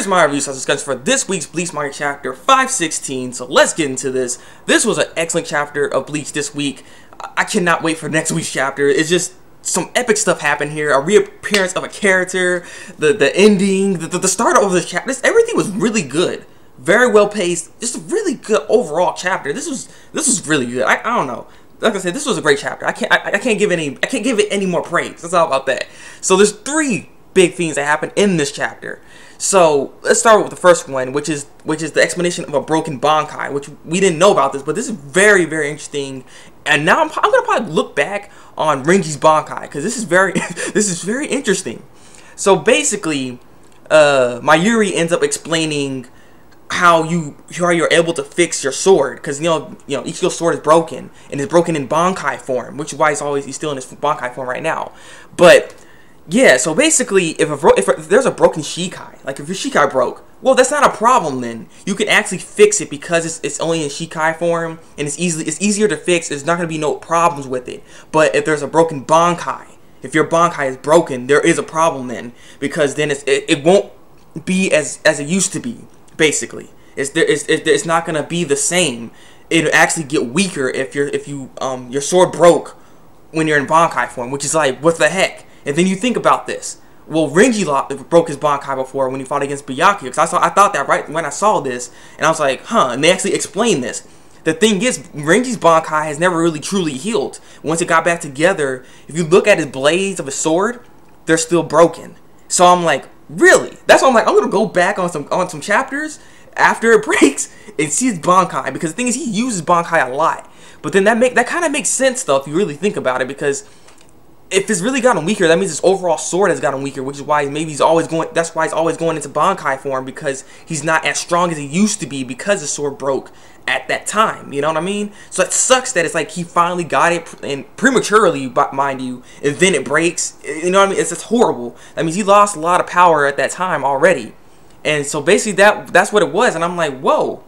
here's my review discussion for this week's Bleach Manga chapter 516. So let's get into this. This was an excellent chapter of Bleach this week. I cannot wait for next week's chapter. It's just some epic stuff happened here. A reappearance of a character, the ending, the start of this chapter. Everything was really good. Very well paced. Just a really good overall chapter. This was really good. I don't know. Like I said, this was a great chapter. I can't give it any more praise. That's all about that. So there's three big things that happen in this chapter. So let's start with the first one, which is the explanation of a broken Bankai, which we didn't know about this, but this is very, very interesting. And now I'm gonna probably look back on Renji's Bankai because this is very interesting. So basically, Mayuri ends up explaining how you're able to fix your sword, because you know Ichigo's sword is broken and it's broken in Bankai form, which is why he's still in his Bankai form right now. But yeah, so basically, if there's a broken Shikai, like if your Shikai broke, well, that's not a problem then. You can actually fix it because it's only in Shikai form and it's easier to fix. There's not going to be no problems with it. But if there's a broken Bankai, if your Bankai is broken, there is a problem then, because then it won't be as it used to be. Basically, it's not going to be the same. It'll actually get weaker if your sword broke when you're in Bankai form, which is like, what the heck? And then you think about this. Well, Renji broke his Bankai before when he fought against Byakuya. Because I thought that right when I saw this, and I was like, huh. And they actually explained this. The thing is, Renji's Bankai has never really truly healed. Once it got back together, if you look at his blades of his sword, they're still broken. So I'm like, really? That's why I'm like, I'm gonna go back on some chapters after it breaks and see his Bankai, because the thing is, he uses Bankai a lot. But then that kind of makes sense though if you really think about it, because if it's really gotten weaker, that means his overall sword has gotten weaker, which is why maybe he's always going. That's why he's always going into Bankai form, because he's not as strong as he used to be because his sword broke at that time. You know what I mean? So it sucks that it's like he finally got it, and prematurely, mind you, and then it breaks. You know what I mean? It's just horrible. That means he lost a lot of power at that time already, and so basically that's what it was. And I'm like, whoa.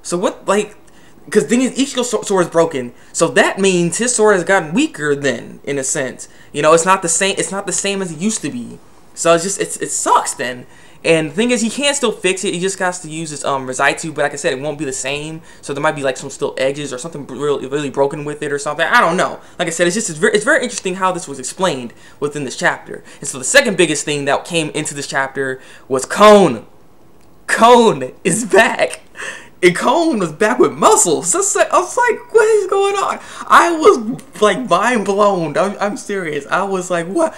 So what, like? Because the thing is, Ichigo's sword is broken, so that means his sword has gotten weaker. Then, in a sense, you know, it's not the same. It's not the same as it used to be. So it's just it sucks then. And the thing is, he can still fix it. He just has to use his Rizaitu, but like I said, it won't be the same. So there might be like some still edges or something really broken with it or something. I don't know. Like I said, it's very interesting how this was explained within this chapter. And so the second biggest thing that came into this chapter was Kon. Kon is back. And Kon was back with muscles. I was like, what is going on? I was like mind blown. I'm serious. I was like, what?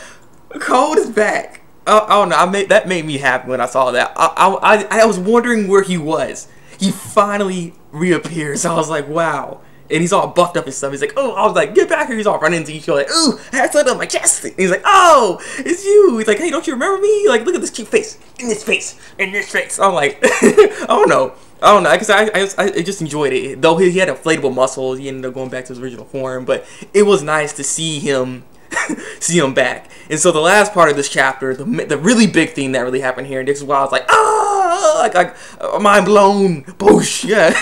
Kon is back. I don't know. That made me happy when I saw that. I was wondering where he was. He finally reappears. I was like, wow. And he's all buffed up and stuff. He's like, oh, I was like, get back here. He's all running into each other. Like, ooh, I had something on my chest. And he's like, oh, it's you. He's like, hey, don't you remember me? Like, look at this cute face. In this face. In this face. I'm like, I don't know. Because I just enjoyed it. Though he had inflatable muscles, he ended up going back to his original form. But it was nice to see him back. And so the last part of this chapter, the really big thing that really happened here, and this is why I was like, ah, like mind blown. Boosh, yeah.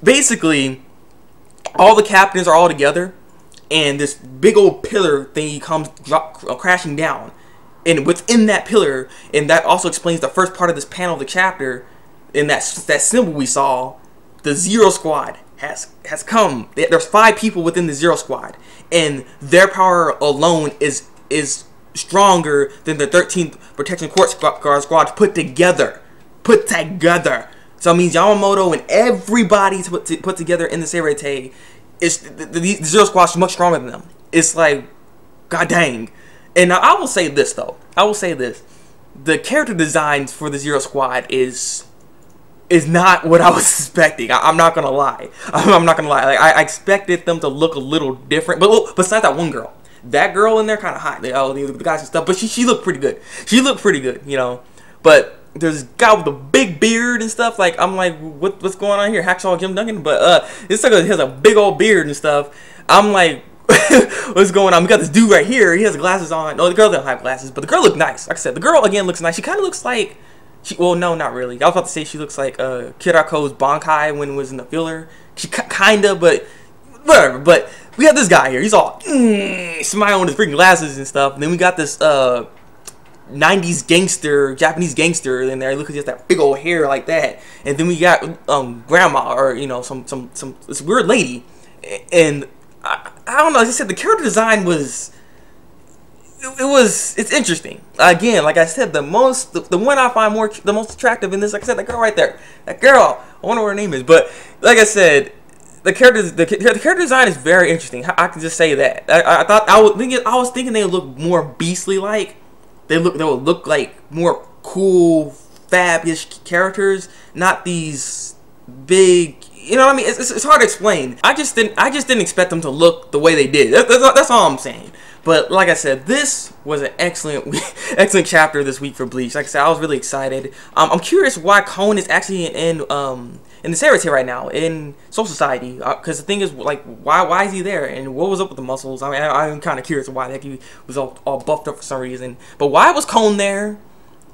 Basically, all the captains are all together, and this big old pillar thing comes crashing down. And within that pillar, and that also explains the first part of this panel of the chapter, in that symbol we saw, the Zero Squad has come. There's 5 people within the Zero Squad, and their power alone is stronger than the 13th Protection Court squads put together. So it means Yamamoto and everybody put together in the Seirete, the Zero Squad is much stronger than them. It's like, god dang. And now I will say this though. The character designs for the Zero Squad is not what I was expecting. I'm not gonna lie. Like, I expected them to look a little different. But besides that one girl, that girl in there kind of hot. The guys and stuff. But she looked pretty good. You know. But there's this guy with a big beard and stuff. Like, I'm like, what's going on here? Hacksaw Jim Duggan. But this guy has a big old beard and stuff. I'm like, what's going on? We got this dude right here. He has glasses on. No, the girl doesn't have glasses, but the girl looked nice. Like I said, the girl again looks nice. She kind of looks like. Well, no, not really. I was about to say she looks like Kirako's Bankai when it was in the filler. She kinda, but whatever. But we got this guy here. He's all smiling with his freaking glasses and stuff. And then we got this 90s gangster, Japanese gangster in there. Look at just that big old hair like that. And then we got grandma, or you know, some this weird lady. And I don't know. As I said, the character design was it's interesting. Again, like I said, the one I find the most attractive in this, like I said, that girl right there, that girl. I wonder what her name is, but like I said, the character design is very interesting. I can just say that. I was thinking they would look more beastly like. They would look like more cool, fabulous characters, not these big. You know what I mean? It's hard to explain. I just didn't expect them to look the way they did. That's all I'm saying. But like I said, this was an excellent chapter this week for Bleach. Like I said, I was really excited. I'm curious why Kon is actually in the Ceres here right now in Soul Society. Because the thing is, like, why is he there? And what was up with the muscles? I mean, I'm kind of curious why he was all buffed up for some reason. But why was Kon there?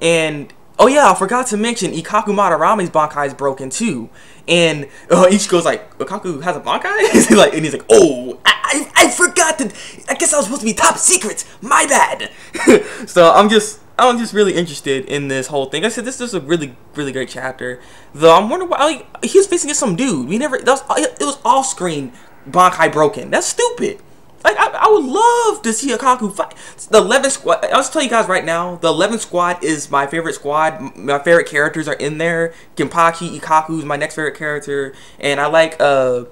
And oh yeah, I forgot to mention Ikaku Madarami's Bankai is broken too. And Ichigo's like, Ikaku has a Bankai? and he's like, oh, I forgot to. I guess I was supposed to be top secret. My bad. So I'm just really interested in this whole thing. Like I said, this is a really great chapter. Though I'm wondering why he was facing some dude. It was off screen Bankai broken. That's stupid. Like, I would love to see Ikaku fight. The 11th squad, I'll just tell you guys right now, the 11th squad is my favorite squad. My favorite characters are in there. Genpachi, Ikaku is my next favorite character. And I like, the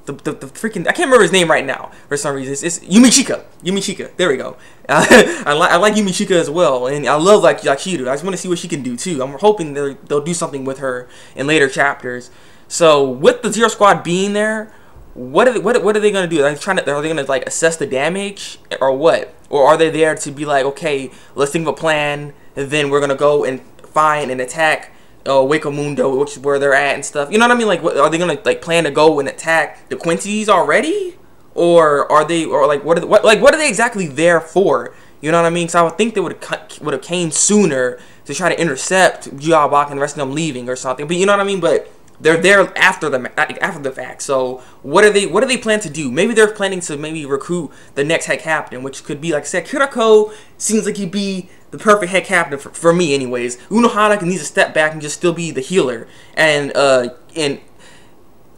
freaking, I can't remember his name right now for some reason. It's Yumichika. Yumichika, there we go. I like Yumichika as well. And I love, like, Yachiru. I just want to see what she can do, too. I'm hoping they'll do something with her in later chapters. So, with the Zero Squad being there, what are they gonna do? Are they gonna like assess the damage or what? Or are they there to be like, okay, let's think of a plan, and then we're gonna go and find and attack Hueco Mundo, which is where they're at and stuff. You know what I mean? Like, are they gonna like plan to go and attack the Quincy's already, or are they, or like what are they exactly there for? You know what I mean? So I would think they would have came sooner to try to intercept Yabak and the rest of them leaving or something. But you know what I mean? But they're there after the fact. So what do they plan to do? Maybe they're planning to recruit the next head captain, which could be, like I said, Kiriko seems like he'd be the perfect head captain for me, anyways. Unohana needs to step back and just still be the healer, and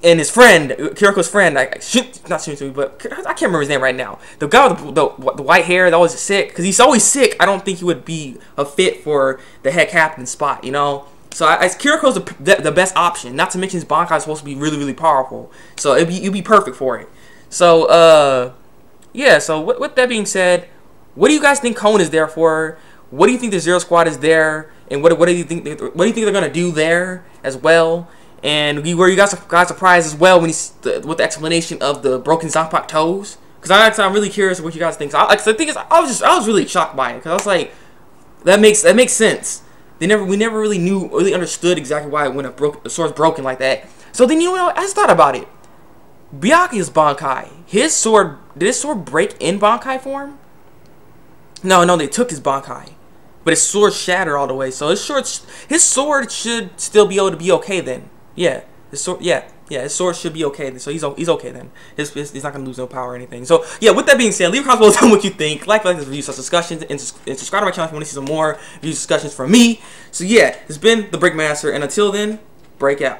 his friend, Kiriko's friend, but I can't remember his name right now. The guy with the white hair that was sick, because he's always sick. I don't think he would be a fit for the head captain spot, you know. So Kiriko's the best option. Not to mention his Bankai is supposed to be really powerful. So it'd be perfect for it. So yeah. So with that being said, what do you guys think Kon is there for? What do you think the Zero Squad is there? And what do you think they're gonna do there as well? And were you guys surprised as well when with the explanation of the broken Zanpakuto toes? Because I'm really curious what you guys think. So the thing is, I was really shocked by it, because I was like, that makes sense. We never really understood exactly why when the sword's broken like that. So then, you know, I just thought about it. Byakuya's Bankai, did his sword break in Bankai form? No, they took his Bankai, but his sword shattered all the way. So his sword should still be able to be okay then. Yeah, his sword should be okay then. So he's okay then. He's not gonna lose no power or anything. So yeah, with that being said, leave a comment below, tell me what you think. Like this review, such discussions, and subscribe to my channel if you want to see some more review discussions from me. So yeah, it's been the Thabreakmaster, and until then, break out.